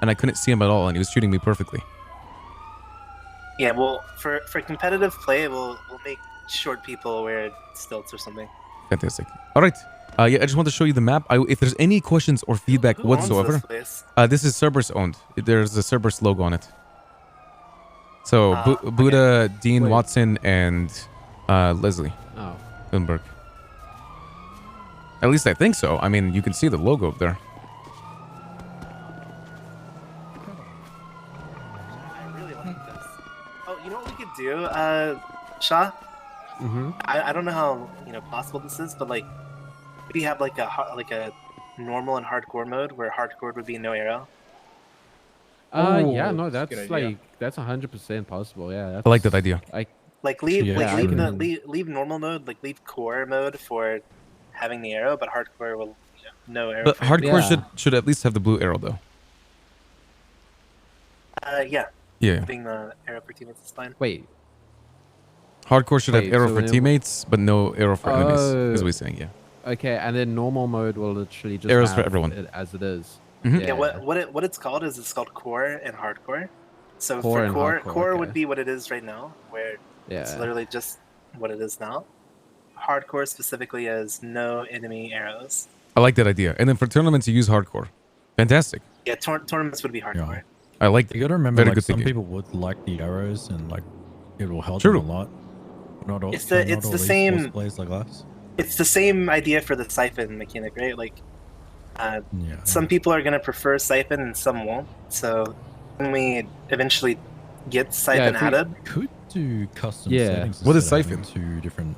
and I couldn't see him at all, and he was shooting me perfectly. Yeah, well, for competitive play, we'll make short people wear stilts or something. Fantastic. All right. Yeah, I just want to show you the map. If there's any questions or feedback Who owns whatsoever, this place? this is Cerberus owned. There's a Cerberus logo on it. So Buddha, okay. Dean, Wait. Watson, and Leslie Lindbergh. At least I think so. I mean, you can see the logo up there. I really like this. Oh, you know what we could do, Shah? I don't know how possible this is, but like maybe have like a normal and hardcore mode where hardcore would be no arrow. Yeah, no, that's like that's 100% possible. Yeah, that's, I like that idea. Like leave normal mode, like leave core mode for having the arrow, but hardcore will no arrow. But hardcore should at least have the blue arrow though. Yeah. Yeah. Having the arrow for teammates is fine. Wait. Hardcore should have arrow for teammates, but no arrow for enemies. Is what we're saying, yeah. Okay, and then normal mode will literally just arrows have for everyone it as it is. Yeah, what it's called is it's called core and hardcore. So Core for and core hardcore, would be what it is right now, where it's literally just what it is now. Hardcore specifically is no enemy arrows. I like that idea. And then for tournaments, you use hardcore. Fantastic. Yeah, tournaments would be hardcore. Yeah. I like. You got to remember, like, some people would like the arrows, and like it will help True. them a lot. Not all. It's the same. Plays like us. It's the same idea for the siphon mechanic, right? Like, some people are gonna prefer siphon and some won't. So when we eventually get siphon added, could do custom settings. What is siphon? Two different.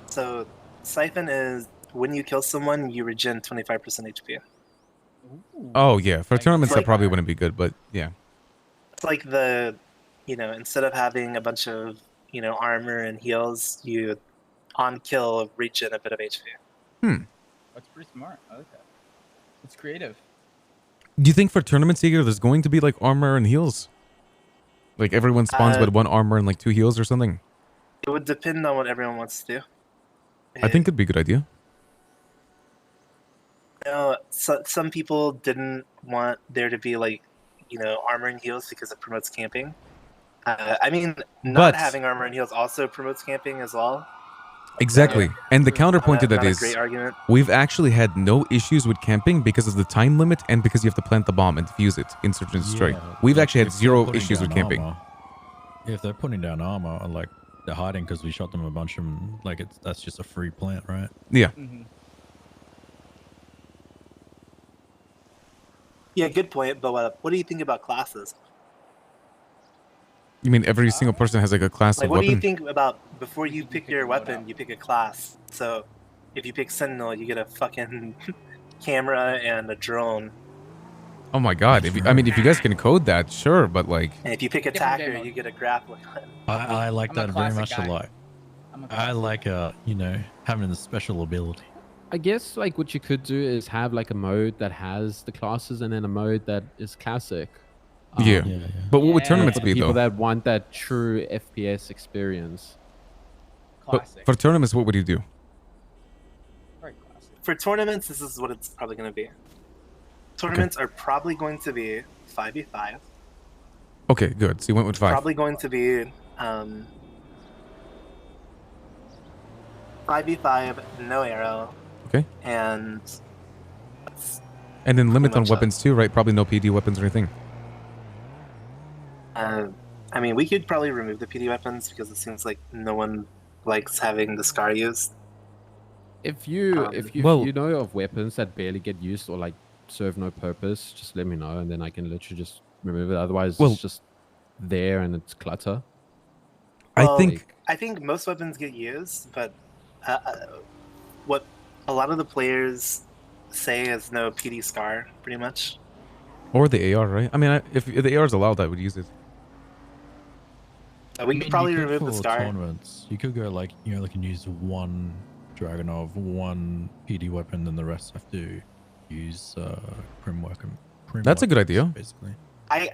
So siphon is when you kill someone, you regen 25% HP. Oh yeah, for tournaments that probably wouldn't be good, but yeah. It's like the, instead of having a bunch of armor and heals, you on kill regen a bit of HP. That's pretty smart. I like that. It's creative. Do you think for tournaments here, there's going to be like armor and heals? Like everyone spawns with one armor and like 2 heals or something? It would depend on what everyone wants to do. I think it'd be a good idea. Some people didn't want there to be like, armor and heals because it promotes camping. I mean, not having armor and heals also promotes camping as well. Exactly. And the counterpoint to that is great argument. We've actually had no issues with camping because of the time limit and because you have to plant the bomb and defuse it in search and destroy. We've actually had 0 issues with camping. If they're putting down armor, like they're hiding because we shot them a bunch of them, like that's just a free plant, right? Yeah. Yeah, good point. But what do you think about classes? You mean every single person has like a class of what weapon? do you think about before you pick your weapon, you pick a class? So if you pick Sentinel, you get a fucking camera and a drone. Oh my god. If you guys can code that, sure, but like... And if you pick attacker, you get a grappling gun. I like that very much a lot. I like, having the special ability. I guess like what you could do is have like a mode that has the classes and then a mode that is classic. Yeah. But what would tournaments be people though? that want that true FPS experience. But for tournaments, what would you do? Very classic. For tournaments, this is what it's probably going to be. Tournaments are probably going to be 5v5. Okay, good. So you went with 5. Probably going to be 5v5, no arrow. Okay. And then limit on weapons too, right? Probably no PD weapons or anything. I mean, we could probably remove the PD weapons because it seems like no one likes having the scar used. If you know of weapons that barely get used or like serve no purpose, just let me know and then I can literally just remove it. Otherwise, it's just there and it's clutter. I think most weapons get used, but what a lot of the players say is no PD scar, pretty much. Or the AR, right? I mean, if the AR is allowed, I would use it. We could probably remove the scar. Tournaments, you could go like, they can use one Dragonov, one PD weapon, and the rest have to use Prim weapon. That's a good idea. Basically. I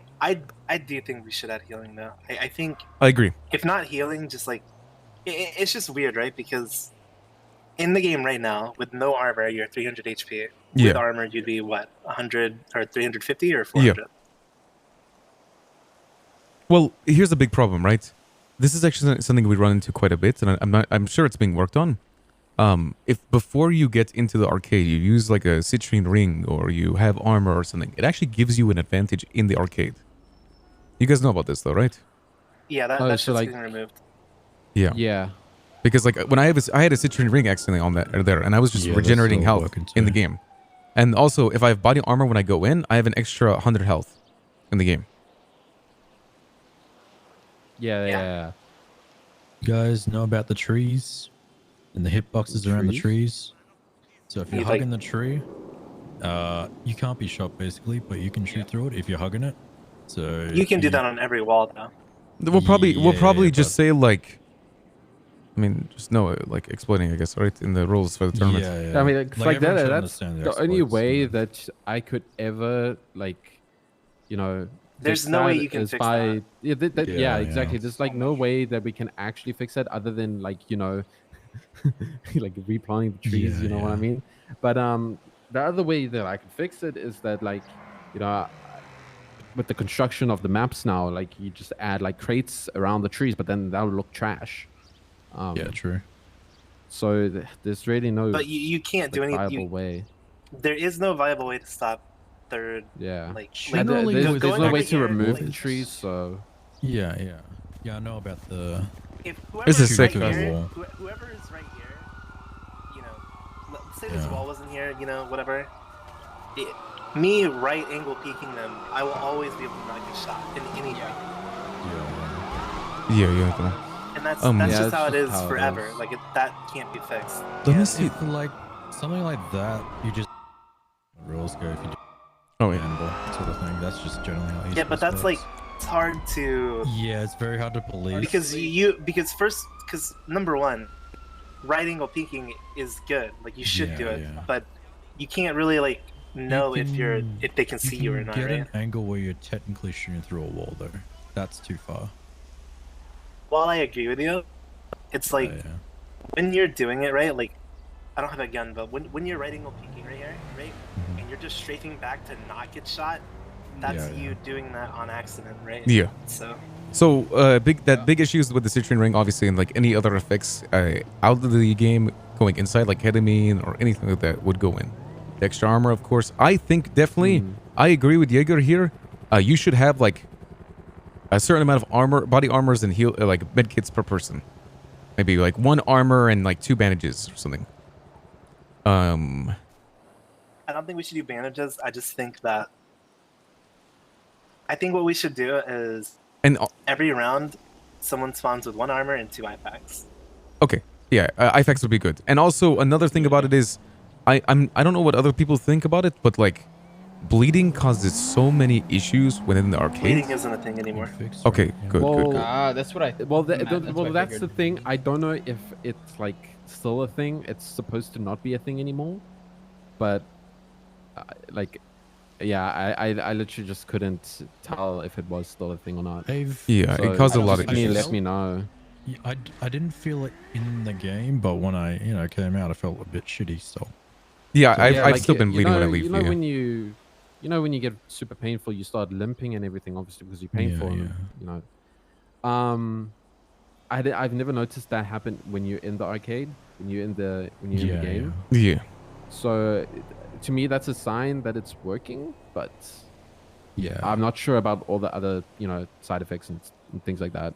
do think we should add healing though. I think I agree. If not healing, just like it's just weird, right? Because in the game right now, with no armor, you're 300 HP. With armor, you'd be what, 100 or 350 or 400? Well, here's the big problem, right? This is actually something we run into quite a bit, and I'm sure it's being worked on. If before you get into the arcade, you use like a citrine ring or you have armor or something, it actually gives you an advantage in the arcade. You guys know about this though, right? Yeah, that's so, like, getting removed. Yeah. Yeah. Because like when I had a citrine ring accidentally on that there, and I was just regenerating health in the game. And also, if I have body armor when I go in, I have an extra 100 health in the game. Yeah. You guys know about the trees and the hitboxes around the trees? So if you're hugging the tree, you can't be shot basically, but you can shoot through it if you're hugging it. So you can do that on every wall though. We'll probably just say like, I mean, just no like exploiting, I guess, right, in the rules for the tournament. Yeah. I mean, like that. That's the only way that I could ever like, you know. There's no way you can fix that. Yeah, exactly. There's like no way that we can actually fix that other than like, you know, like replanting the trees, you know what I mean? But the other way that I could fix it is that like, you know, with the construction of the maps now, like you just add like crates around the trees, but then that would look trash. Yeah, true. So there's really no but you can't do any viable way. There is no viable way to stop third. Yeah. Like there's no way to remove the trees, so. Yeah, I know about the. If this is sick. Whoever is right here, you know, let's say this wall wasn't here, you know, whatever. Me right angle peeking them, I will always be able to not get shot in any way. Yeah. And that's just how it is forever. Like that can't be fixed. Let me see. Like something like that, you just rules go if you do. Oh yeah. Sort of thing. That's just generally how. Yeah, but that's like it's hard to. Yeah, it's very hard to police. Because number one, right angle peeking is good. Like you should do it, but you can't really like know if they can see you or not. Get right? an angle where you're technically shooting through a wall though. That's too far. While I agree with you, it's like when you're doing it right, like I don't have a gun, but when you're right angle peeking right here, right, and you're just strafing back to not get shot, that's you doing that on accident, right? Yeah. So big issues with the citrine ring, obviously, and like any other effects out of the game going inside, like ketamine or anything like that would go in. The extra armor, of course. I think definitely, I agree with Jaeger here. You should have like a certain amount of armor, body armors and heal, like med kits per person. Maybe like 1 armor and like 2 bandages or something. I don't think we should do bandages. I just think that. I think what we should do is every round, someone spawns with 1 armor and 2 eye packs. Okay, yeah, eye packs would be good. And also another thing about it is, I don't know what other people think about it, but like, bleeding causes so many issues within the arcade. Bleeding isn't a thing anymore. Okay, good. That's what I. That's the thing. I don't know if it's like still a thing. It's supposed to not be a thing anymore, but like, yeah, I literally just couldn't tell if it was still a thing or not. It caused a lot of issues. Let me know. I didn't feel it in the game, but when I came out, I felt a bit shitty still. Yeah, I've still been bleeding when I leave. You know when you get super painful, you start limping and everything, obviously because you're painful. And, you know, I've never noticed that happen when you're in the arcade, when you're in the game. Yeah. So, to me, that's a sign that it's working, but I'm not sure about all the other side effects and things like that.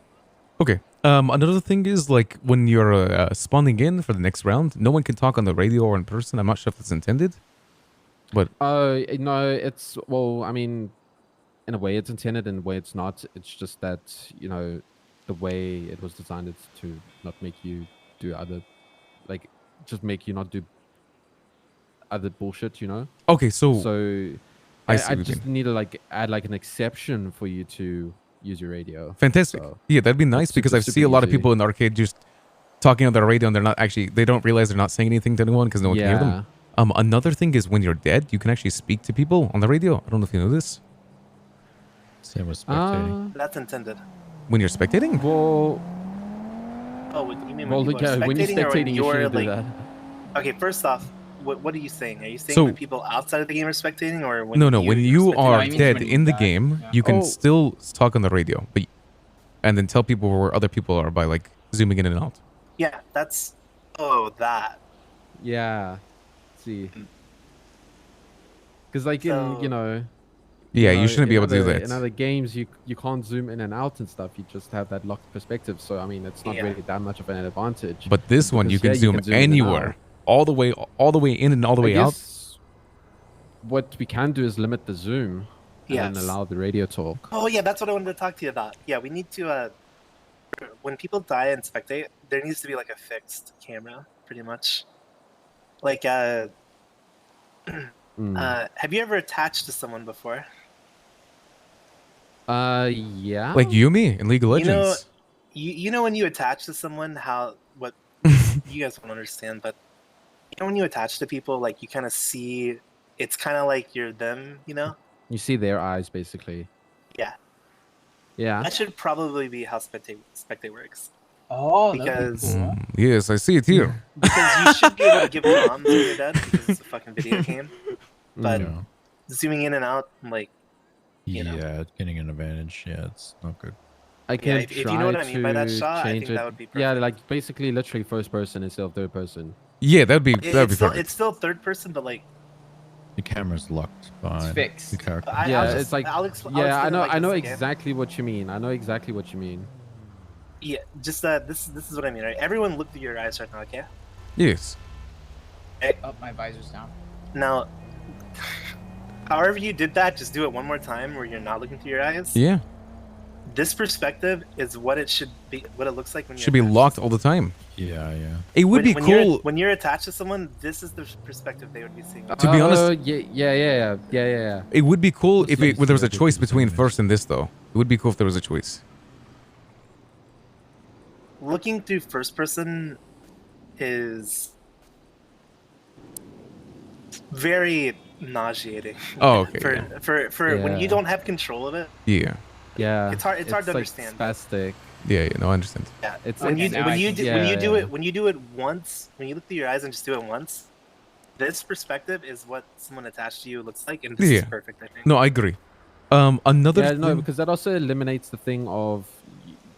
Okay. Another thing is like when you're spawning in for the next round, no one can talk on the radio or in person. I'm not sure if it's intended. But no, it's I mean, in a way it's intended, in a way it's not. It's just that the way it was designed is to not make you do other, like, just make you not do other bullshit. Okay, so I just need to like add like an exception for you to use your radio. Fantastic. So, yeah, that'd be nice because I see a lot of people in the arcade just talking on their radio and they don't realize they're not saying anything to anyone because no one can hear them. Another thing is when you're dead, you can actually speak to people on the radio. I don't know if you know this. Same with spectating. That's intended. When you're spectating? Well, you mean when you're spectating, you shouldn't do that. Okay, first off, what are you saying? Are you saying when people outside of the game are spectating, or when No. When you are dead in the game, you can still talk on the radio, but and then tell people where other people are by like zooming in and out. Yeah, that's that. Yeah. See. Because like in Yeah, you shouldn't be able to do that. In other games, you can't zoom in and out and stuff. You just have that locked perspective. So I mean, it's not really that much of an advantage. But this one, you can zoom anywhere, all the way in and all the way out. What we can do is limit the zoom and allow the radio talk. Oh yeah, that's what I wanted to talk to you about. Yeah, we need to. When people die and spectate, there needs to be like a fixed camera, pretty much. Like, have you ever attached to someone before? Yeah. Like Yumi in League of Legends. You know when you attach to someone, what you guys won't understand, but you know when you attach to people, like you kind of see, it's kind of like you're them, you know? You see their eyes, basically. Yeah. Yeah. That should probably be how spectate works. Oh, because cool. Yes, I see it here. Because you should be able to give comms when you're dead because it's a fucking video game. But zooming in and out, like, you know. Getting an advantage. Yeah, it's not good. I can if you know what I mean by that shot, I think that would be perfect. Yeah, like basically literally first person instead of third person. Yeah, that'd be perfect. It's still third person, but like the camera's locked behind fixed. the character. It's like I know again. exactly what you mean. I know exactly what you mean. Yeah, just this is what I mean, right? Everyone look through your eyes right now, okay? Yes. Okay. Oh, my visor's down. Now, however you did that, just do it one more time where you're not looking through your eyes. Yeah. This perspective is what it should be, what it looks like when you're should be locked all the time. Yeah. It would be cool when you're attached to someone. This is the perspective they would be seeing. To be honest, yeah. It would be cool if there was a choice between first and this, though. It would be cool if there was a choice. Looking through first person is very nauseating. Oh, okay. For when you don't have control of it. Yeah. Yeah. It's hard to like understand. Spastic. Yeah, no, I understand. Yeah. It's when you do it once, when you look through your eyes and just do it once, this perspective is what someone attached to you looks like, and this is perfect, I think. No, I agree. Another thing... no, because that also eliminates the thing of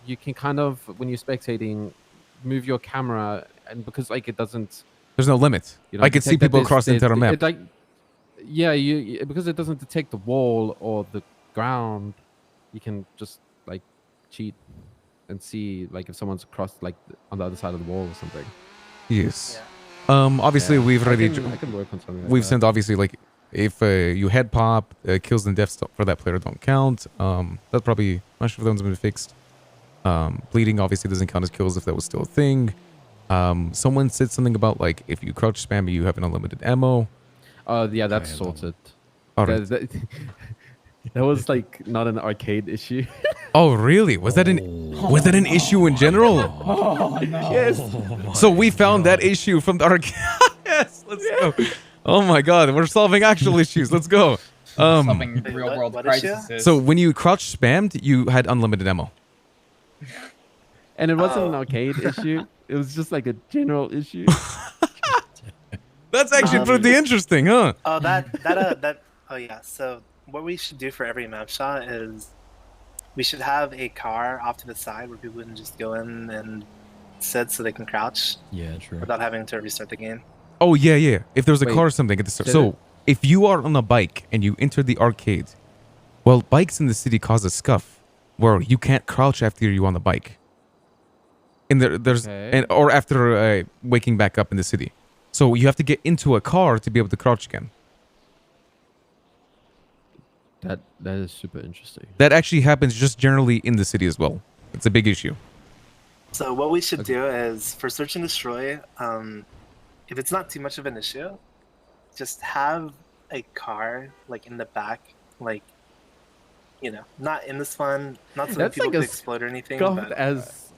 you can kind of, when you're spectating, move your camera, and because like it doesn't... There's no limit. I could see people across the entire map. Because it doesn't detect the wall or the ground, you can just like cheat and see like if someone's across like on the other side of the wall or something. Yes. Obviously we've already... I can work on something like we've that. sent obviously like if you head pop, kills and deaths for that player don't count. That probably, not sure if that one's been fixed. Bleeding obviously doesn't count as kills if that was still a thing. Someone said something about like if you crouch spam you have an unlimited ammo. Yeah, that's sorted. Alright. That was like not an arcade issue. Oh really? Was that an issue in general? Oh no. Yes. So we found that issue from the arcade. Yes, let's go. Oh my god, we're solving actual issues. Let's go. Solving real world crises. So when you crouch spammed, you had unlimited ammo. And it wasn't an arcade issue. It was just like a general issue. That's actually pretty interesting, huh? Oh, oh yeah. So what we should do for every map shot is we should have a car off to the side where people can just go in and sit so they can crouch. Yeah, true. Without having to restart the game. Oh yeah. If there's a car or something at the start. So if you are on a bike and you enter the arcade, well, bikes in the city cause a scuff where you can't crouch after you're on the bike. And or after waking back up in the city. So you have to get into a car to be able to crouch again. That is super interesting. That actually happens just generally in the city as well. It's a big issue. So what we should do is for search and destroy, if it's not too much of an issue, just have a car like in the back, like, you know, not in the spawn, not so that people can explode or anything. But,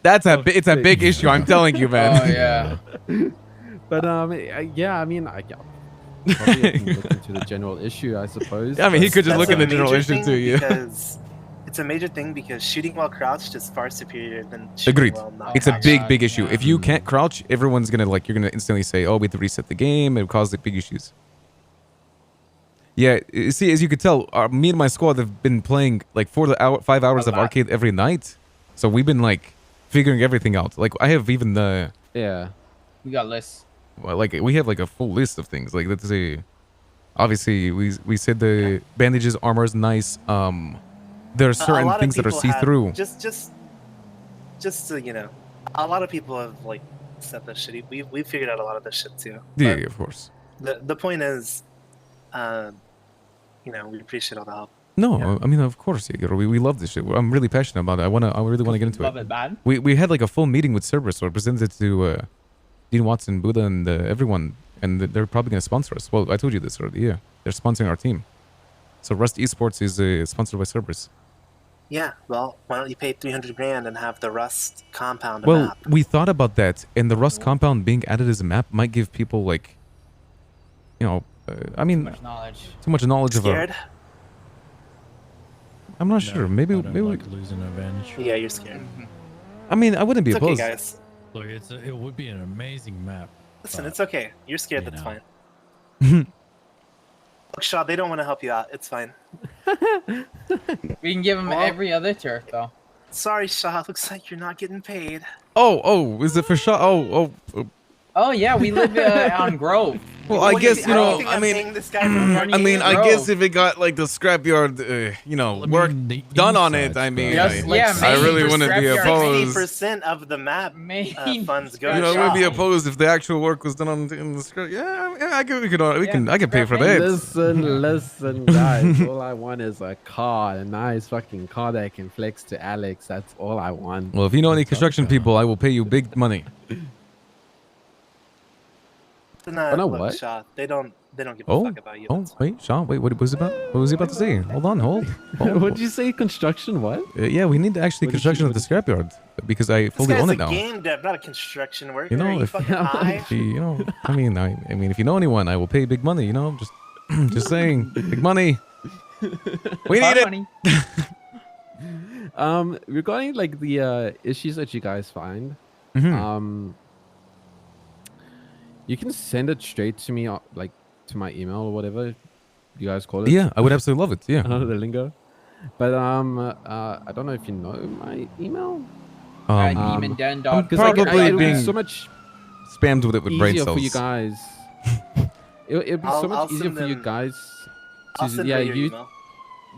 it's a big issue, I'm telling you, man. Oh yeah. But yeah, I mean, probably I can look into the general issue, I suppose. I mean, he could just look at the general issue too, yeah. Because it's a major thing because shooting while crouched is far superior than shooting while not It's a crouched. big issue. If you can't crouch, everyone's gonna you're gonna instantly say, "Oh, we have to reset the game." It causes big issues. Yeah, see, as you could tell, me and my squad have been playing like 5 hours of arcade every night. So we've been like figuring everything out. Like I have even the We got lists. well, like we have like a full list of things. Like let's say, obviously we said the bandages, armor is nice. There are certain lot of things that are people see through. have- Just so you know, a lot of people have like said this shit. We figured out a lot of this shit too. Yeah, But of course. the point is, you know, we appreciate all the help. No, I mean of course, yeah, we love this shit. I'm really passionate about it. I really want to get into Love it. it, man. We had like a full meeting with Cerberus, so I presented it to Dean Watson, Buddha, and everyone, and they're probably gonna sponsor us. Well, I told you this already. Yeah, they're sponsoring our team. So Rust Esports is sponsored by Cerberus. Yeah, well, why don't you pay 300 grand and have the Rust compound a Well, map? we thought about that, and the Rust compound being added as a map might give people like, you know, I mean, Much knowledge. too much knowledge of Scared? I'm not sure. Maybe I don't like losing advantage. Yeah, you're scared. I mean, I wouldn't be It's okay, opposed. guys. Look, it would be an amazing map. Listen, but, it's okay. You're scared. you That's know. fine. Look, Shaw, they don't want to help you out. It's fine. We can give him every other turf, though. Sorry, Shaw. Looks like you're not getting paid. Oh, is it for sure? Oh. Oh, yeah, we live on Grove. Well, I guess you know. I mean, paying this guy for I mean, I Bro. guess if it got like the scrapyard, you know, work done on it, I mean, Just- I, yeah, I maybe really for wouldn't be scrapyard, opposed. 80% of the map Main funds go You to know, I wouldn't be Shaw. opposed if the actual work was done on in the scrap. Yeah, I can pay for scrap that. Listen, guys. All I want is a car, a nice fucking car that I can flex to Alex. That's all I want. Well, if you know any construction people, I will pay you big money. No, Oh, no, look, what? Shaw, they don't give a Oh, fuck about you. oh, that's fine. wait, Sean, wait, what was it about? What was he about to say? Hold on, hold. What did you say? Construction? What? Yeah, we need actually What did construction you- of the scrapyard because I This fully guy's own a it now. game dev, not a construction worker. You know, Are you if- fucking high? You know, I mean, if you know anyone, I will pay big money. You know, just saying, big money. We need it. Money. Regarding like the issues that you guys find, Mhm. you can send it straight to me, like to my email or whatever you guys call it. Yeah, I would absolutely love it. I Yeah. don't know the lingo, but I don't know if you know my email. DemonDen.com. Because Probably it'll be being so much spammed with it with brain easier cells. for you guys. It'll be so I'll much easier send for you them- guys. I'll To, send yeah, her your you. email.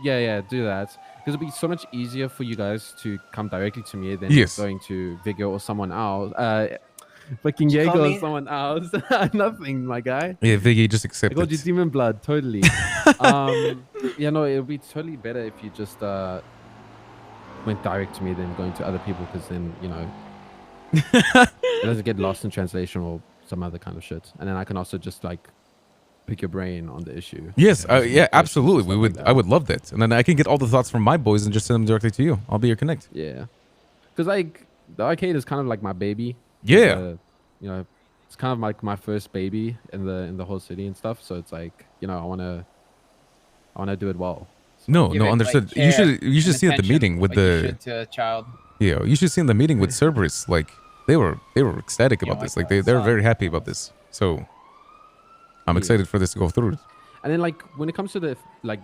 Yeah, do that. Because it'll be so much easier for you guys to come directly to me than Yes. going to Viggo or someone else. Fucking Did you call Jaeger or me? someone else. Nothing, my guy. Yeah, Viggy, just I accept called you it. Demon Blood, totally. Yeah, no, it'll be totally better if you just went direct to me than going to other people, because then, you know, it doesn't get lost in translation or some other kind of shit. And then I can also just like pick your brain on the issue. Yes, Yeah, just yeah, make questions and absolutely. stuff like that. I would love that, and then I can get all the thoughts from my boys and just send them directly to you. I'll be your connect. Yeah, because like the arcade is kind of like my baby. Yeah. You know, it's kind of like my first baby in the whole city and stuff. So it's like, you know, I wanna do it well. No, Give no, it, understood. like, you care should and see at the attention, meeting with like you the should to a child. yeah. You should see in the meeting with Cerberus. Like they were ecstatic You know, about this. like Like they're son. very happy about this. So I'm Yeah. excited for this to go through. And then like when it comes to the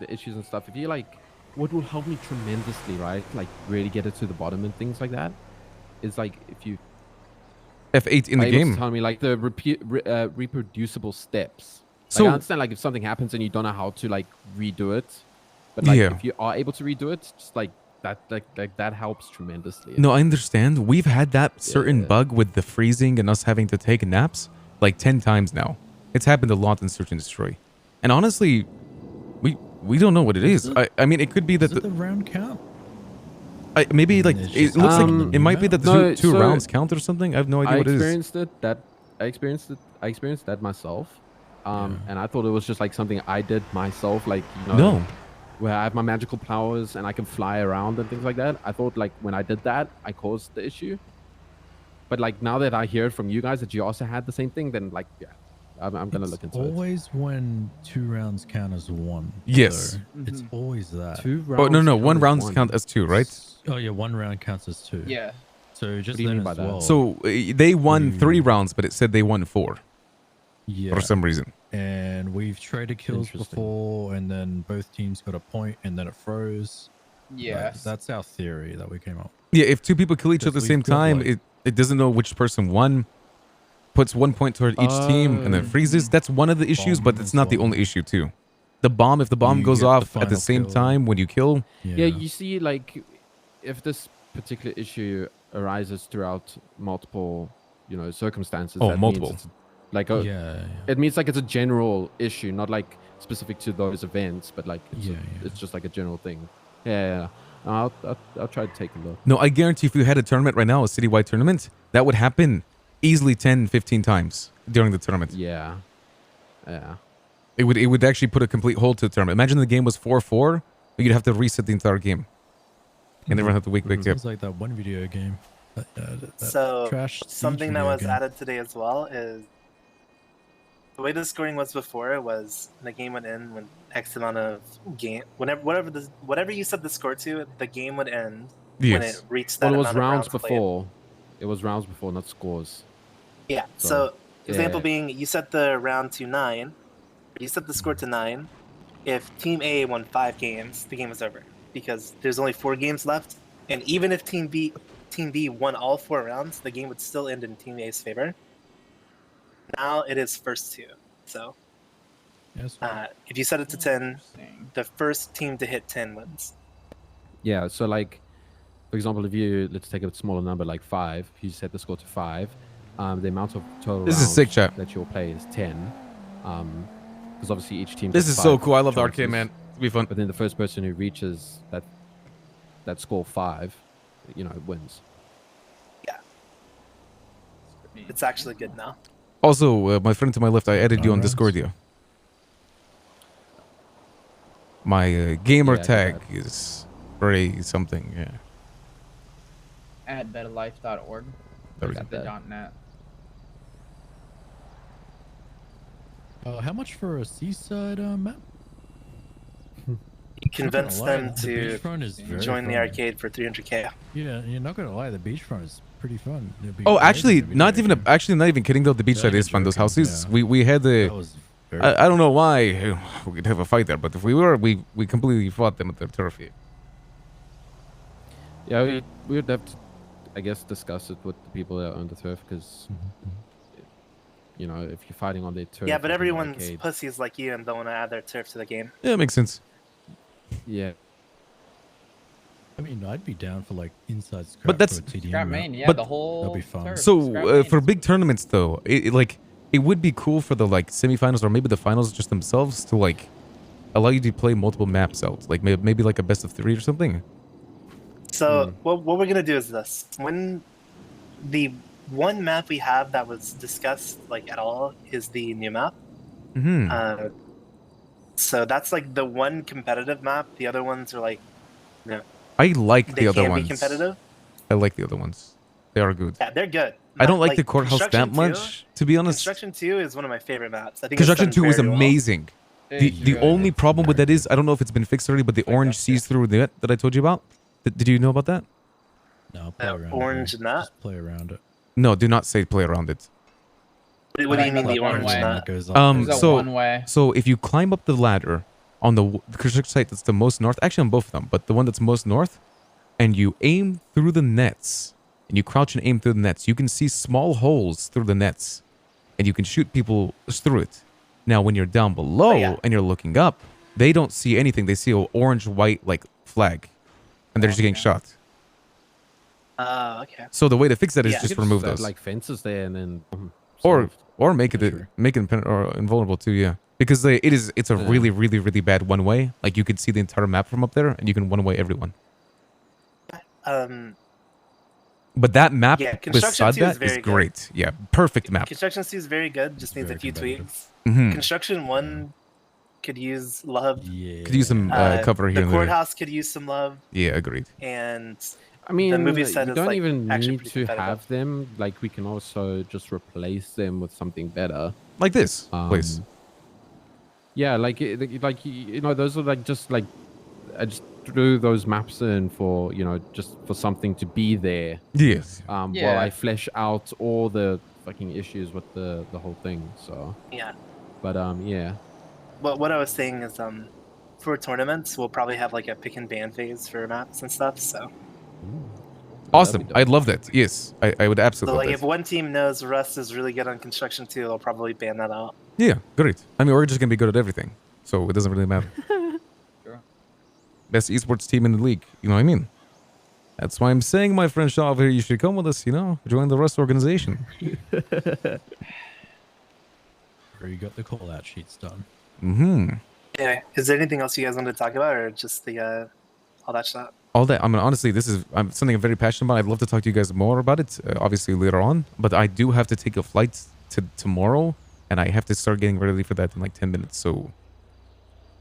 issues and stuff, if you like, what will help me tremendously, right? Like really get it to the bottom and things like that, is like if you F8 in are the able to game. tell me like the reproducible steps. So- Like, I understand like if something happens and you don't know how to like redo it, but like Yeah. if you are able to redo it, just like that helps tremendously. No, I understand. We've had that certain Yeah. bug with the freezing and us having to take naps like 10 times now. It's happened a lot in Search and Destroy. And honestly, we don't know what it is. I mean, it could be that Is it the round count? maybe like It's it just- looks like it might be that the No, two so rounds count or something. I have no idea I what it is. experienced that myself. And I thought it was just like something I did myself, like, you know, No. where I have my magical powers and I can fly around and things like that. I thought like when I did that, I caused the issue. But like now that I hear it from you guys that you also had the same thing, then like, yeah, I'm gonna look into it. Always when 2 rounds count as 1. Yes. though. It's always that. 2 Oh no, rounds one count as rounds one. count as 2, right? Oh yeah, 1 round counts as 2. Yeah. So just do you then mean by as that? well. So they won 3 rounds, but it said they won 4 yeah, for some reason. and we've traded kills Interesting. before, and then both teams got a point, and then it froze. Yes. That's our theory that we came up. Yeah, if two people kill each other at the Because same we've got, time, like- it doesn't know which person won, puts 1 point toward each team, and then freezes. That's one of the issues, but it's not the only issue too. The bomb, if the bomb You goes get the off at the final same kill. time when you kill, Yeah, you see, like, if this particular issue arises throughout multiple, circumstances. Oh, that multiple. Means it's like a, Yeah. It means like it's a general issue, not like specific to those events, but like it's, Yeah, it's just like a general thing. Yeah. I'll try to take a look. no, I guarantee if you had a tournament right now, a citywide tournament, that would happen easily 10, 15 times during the tournament. Yeah. It would actually put a complete hold to the tournament. Imagine the game was 4-4, you'd have to reset the entire game. And everyone have to wake up. It's like that one video game. That So trash something that video was game. added today as well is the way the scoring was before was the game would end when X amount of game whatever you set the score to, the game would end when it reached that Well, it was amount of rounds played. before. It was rounds before, not scores. Yeah. So, So example yeah. being you set the round to 9, you set the score to 9. If Team A won 5 games, the game was over because there's only 4 games left, and even if Team B won all 4 rounds, the game would still end in Team A's favor. Now it is first 2. So Yes. if you set it to 10, Interesting. the first team to hit 10 wins. Yeah, so like, for example, let's take a smaller number like 5. If you set the score to 5, the amount of total This is rounds sick, chat. that you'll play is 10. Because obviously each team. This gets is so 5 cool. I love the chances. arcade, man. It'll be fun. But then the first person who reaches that score 5, wins. It's actually good now. Also, my friend to my left, I added you on Alright. Discord, yeah. My gamer Yeah, I did tag that. is Ray something, yeah. At betterlife.org. There we At go. the .net. How much for a seaside map? You convince Not gonna lie, them the to beachfront is very join the fun. arcade for 300k. Yeah, you're not gonna lie, the beachfront is pretty fun. It'd be Oh, amazing actually, to be not there. even kidding though. The beach Yeah, side you're is fun. Those joking, houses, yeah. we had the. That was very I don't know why we could have a fight there, but if we were, we completely fought them at the turf here. Yeah, we would have to, I guess, discuss it with the people that own the turf because, if you're fighting on their turf. Yeah, but in the everyone's arcade- pussies like you and don't want to add their turf to the game. Yeah, it makes sense. Yeah. I mean, I'd be down for like inside scrap But that's- for a TDM Scrap map. main, yeah, But- the whole. That'd be fun. turf, So scrap main for is big tournaments though, it would be cool for the like semifinals or maybe the finals just themselves to like allow you to play multiple maps out, like maybe like a best of 3 or something. So what we're gonna do is this: when the one map we have that was discussed like at all is the new map. Mm-hmm. So that's like the one competitive map. The other ones are like, I like they the other can ones. be competitive. I like the other ones. They are good. Yeah, they're good. I don't like the courthouse Construction that much, to be honest. Construction 2 is one of my favorite maps. I think Construction it's done 2 is very well. amazing. It The is the good. only problem with that is I don't know if it's been fixed already, but the Like orange that, sees through net that I told you about. Did you know about that? No, play around orange it. nut? Just play around it. No, do not say play around it. What do you mean Like the one orange way. nut? That goes up. There's a so- one-way. So if you climb up the ladder on the construction site that's the most north, actually on both of them, but the one that's most north, and you aim through the nets, and you crouch and aim through the nets, you can see small holes through the nets, and you can shoot people through it. Now, when you're down below yeah. and you're looking up, they don't see anything. They see an orange-white like flag, and they're just getting shot. Oh, okay. So the way to fix that is Yeah. just You could remove add, those, like fences there and then. or solved. make it Sure. or invulnerable too. Yeah, because it's a Yeah. really really really bad one way. Like you could see the entire map from up there, and you can one way everyone. But that map Yeah, Construction beside 2 is that is very good. great. Yeah, perfect map. Construction 2 is very good. Just needs a Very few competitive. tweaks. Hmm. Construction 1 could use love. Yeah. Could use some cover here The and there. courthouse could use some love, Yeah, agreed. and I mean, movie you set is, don't like, even actually need pretty to competitive. have them. Like, we can also just replace them with something better. Like this, please. Yeah, those are like just like I just threw those maps in for just for something to be there. Yes. While Yeah. I flesh out all the fucking issues with the whole thing. So, yeah. but yeah. What I was saying is for tournaments, we'll probably have like a pick and ban phase for maps and stuff. So, Awesome. I'd love that. Yes, I would absolutely so love like that. if one team knows Rust is really good on construction too, they'll probably ban that out. Yeah, great. I mean, we're just gonna be good at everything, so it doesn't really matter. Sure. Best esports team in the league. You know what I mean? That's why I'm saying, my friend Shaw over here, you should come with us. You know, join the Rust organization. Or you got the call out sheets done. Mm-hmm. Yeah. Is there anything else you guys want to talk about, or just the all that stuff? All that. I mean, honestly, this is something I'm very passionate about. I'd love to talk to you guys more about it, obviously later on. But I do have to take a flight to tomorrow, and I have to start getting ready for that in like 10 minutes. So,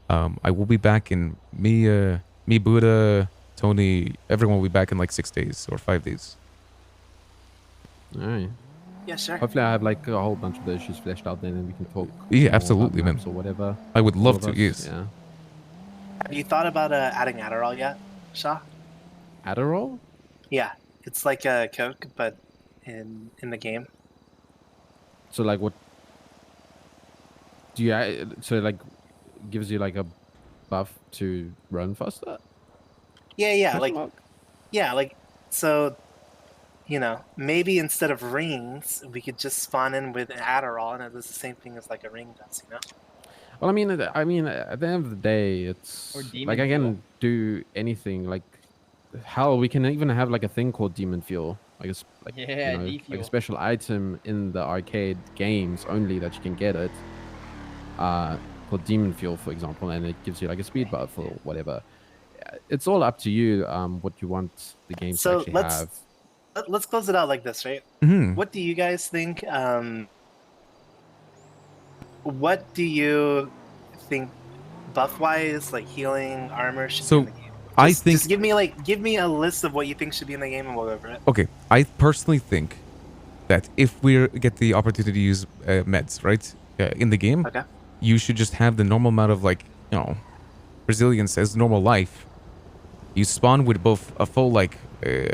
I will be back in me, Buddha, Tony, everyone will be back in like 6 days or 5 days. All right. Yeah, sure. Hopefully, I have like a whole bunch of the issues fleshed out then, and we can talk. Yeah, more absolutely, about man. maps or whatever. I would all love of to. us. Yes. Yeah. Have you thought about adding Adderall yet, Shaw? Adderall? Yeah, it's like a Coke, but in the game. So like, what? Do you so like gives you like a buff to run faster? Yeah, Question like mark? yeah, like so. You know, maybe instead of rings, we could just spawn in with Adderall, and it does the same thing as like a ring does. You know. Well, I mean, at the end of the day, it's Or demon like I fuel. can do anything. Like, hell, we can even have like a thing called demon fuel, like like Yeah, you know, like D-fuel. a special item in the arcade games only that you can get it. Called demon fuel, for example, and it gives you like a speed buff or whatever. It's all up to you. What you want the game to So actually let's have. let's close it out like this, right? Mm-hmm. What do you guys think? What do you think, buff wise, like healing, armor should So, be in the game? I Just, think. just give me a list of what you think should be in the game, and we'll go over it. Okay, I personally think that if we get the opportunity to use meds, right, in the game, Okay. you should just have the normal amount of like, you know, resilience as normal life. You spawn with both a full like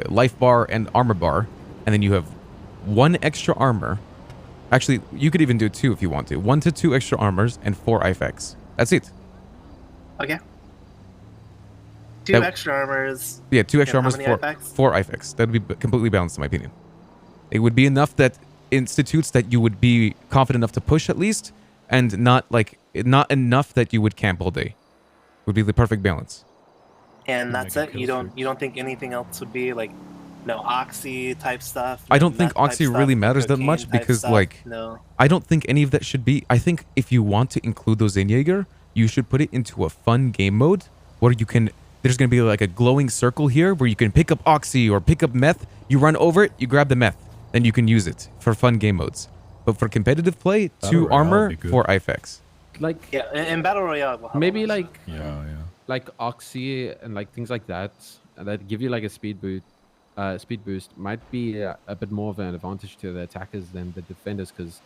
life bar and armor bar, and then you have 1 extra armor. Actually, you could even do 2 if you want to. 1 to 2 extra armors and 4 IFX. That's it. Okay. 2 That- extra armors. Yeah, 2 extra And how armors, many 4 IFX? IFX. That would be completely balanced in my opinion. It would be enough that institutes that you would be confident enough to push at least, and not enough that you would camp all day. Would be the perfect balance. And that's Mega it. You kill don't streaks. you don't think anything else would be like no oxy type stuff? I no don't think meth type oxy stuff, really matters that cocaine much type because, stuff? like, no. I don't think any of that should be. I think if you want to include those in Jaeger, you should put it into a fun game mode where you can. There's going to be like a glowing circle here where you can pick up oxy or pick up meth. You run over it, you grab the meth, then you can use it for fun game modes. But for competitive play, Battle 2 Royale would armor, be good. 4 IFX. Like Yeah, in battle royale, we'll have maybe all that like Yeah. like oxy and like things like that that give you like a speed boost might be a bit more of an advantage to the attackers than the defenders, because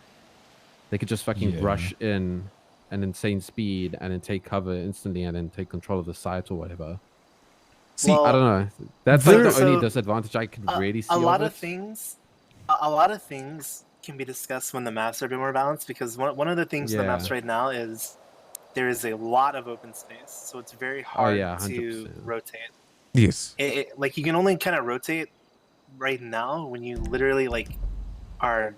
they could just fucking Yeah. rush in an insane speed and then take cover instantly and then take control of the site or whatever. See, Well, I don't know. That's like the So- only disadvantage I could really see. a lot of it. things can be discussed when the maps are a bit more balanced, because one of the things with the maps Yeah. right now is there is a lot of open space, so it's very hard yeah, to 100%. rotate. yes. Like you can only kind of rotate right now when you literally like are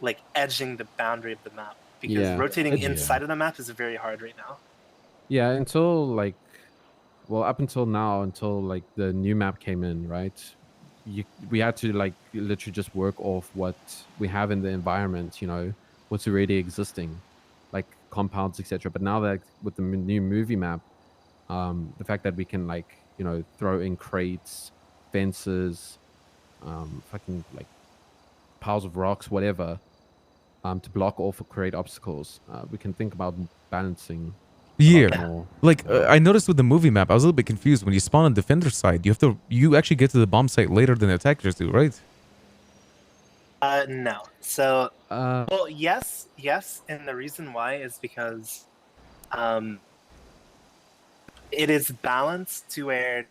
like edging the boundary of the map, because Yeah. rotating It's- inside of the map is very hard right now. Yeah, until like, well, up until now, until like the new map came in, right? We had to like literally just work off what we have in the environment, you know, what's already existing, like compounds, etc. But now that with the new movie map, the fact that we can like, you know, throw in crates, fences, fucking like piles of rocks, whatever, to block off or create obstacles, we can think about balancing. Yeah. More. Like, I noticed with the movie map, I was a little bit confused. When you spawn on defender side, you actually get to the bomb site later than the attackers do, right? No. So, Uh, well, yes, and the reason why is because, it is balanced to where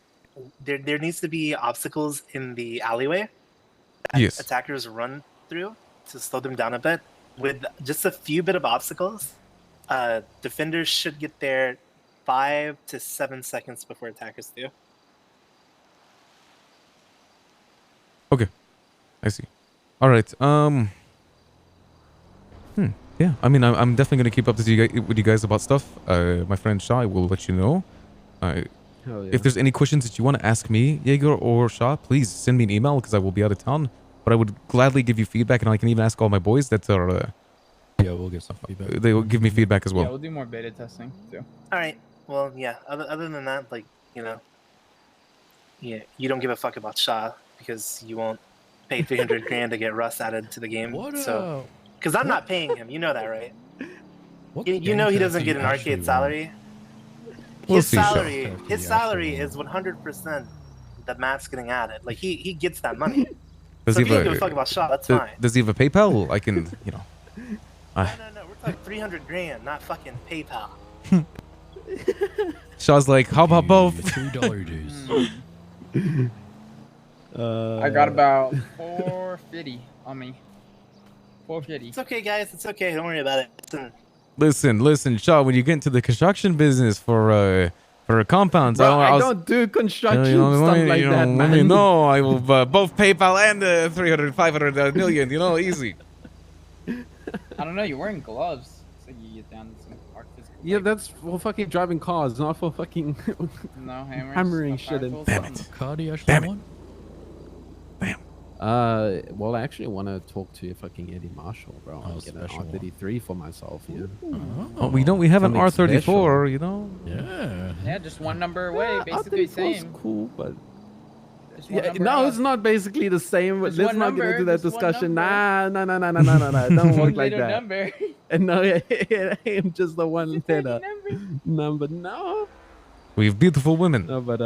there needs to be obstacles in the alleyway that Yes. attackers run through to slow them down a bit. With just a few bit of obstacles, defenders should get there 5 to 7 seconds before attackers do. Okay, I see. All right. Yeah. I mean, I'm definitely gonna keep up with you guys about stuff. My friend Shah will let you know. Hell yeah. If there's any questions that you want to ask me, Jaeger or Shah, please send me an email because I will be out of town. But I would gladly give you feedback, and I can even ask all my boys that are. Yeah, we'll get some feedback. They will give me feedback as Yeah, well. we'll do more beta testing too. All right. Well, yeah. Other than that, like, yeah, you don't give a fuck about Shah because you won't pay 300 grand to get Rust added to the game. So, because I'm not paying him, you know that, right? You know he doesn't get an arcade salary. We'll His see, Shah. salary is 100% the maps getting added. Like he gets that money. Does So he if you don't have give a fuck about Shah, that's fine. does he have a PayPal? I can, No, we're talking 300 grand, not fucking PayPal. Shah's like, how about both? $2 dues. I got about 450 on me. 450. It's okay, guys. It's okay. Don't worry about it. Listen, Shah. When you get into the construction business for compounds, Bro, I don't do construction stuff like that, man. Let me know. I will both PayPal and 300, 500 million. Easy. I don't know. You're wearing gloves, so you get down to some hard physical. Yeah, labor. that's for fucking driving cars, not for fucking No hammers. hammering no shit in. tackles, Damn nothing. it. Car do you actually Damn it. want? Well, I actually want to talk to fucking Eddie Marshall, bro. Oh, And get an special one. R33 for myself, yeah. Oh, we have an Something R34. Yeah. Yeah, just one number away, Yeah, basically R34 the is same. cool, but Just one yeah, number no, up. it's not basically the same. Just Let's one not get number, into that just one discussion. Nah, number. nah. Don't One work like letter that. number. And no, it ain't just the one It's a tiny letter number. number. No, We have beautiful women. no, but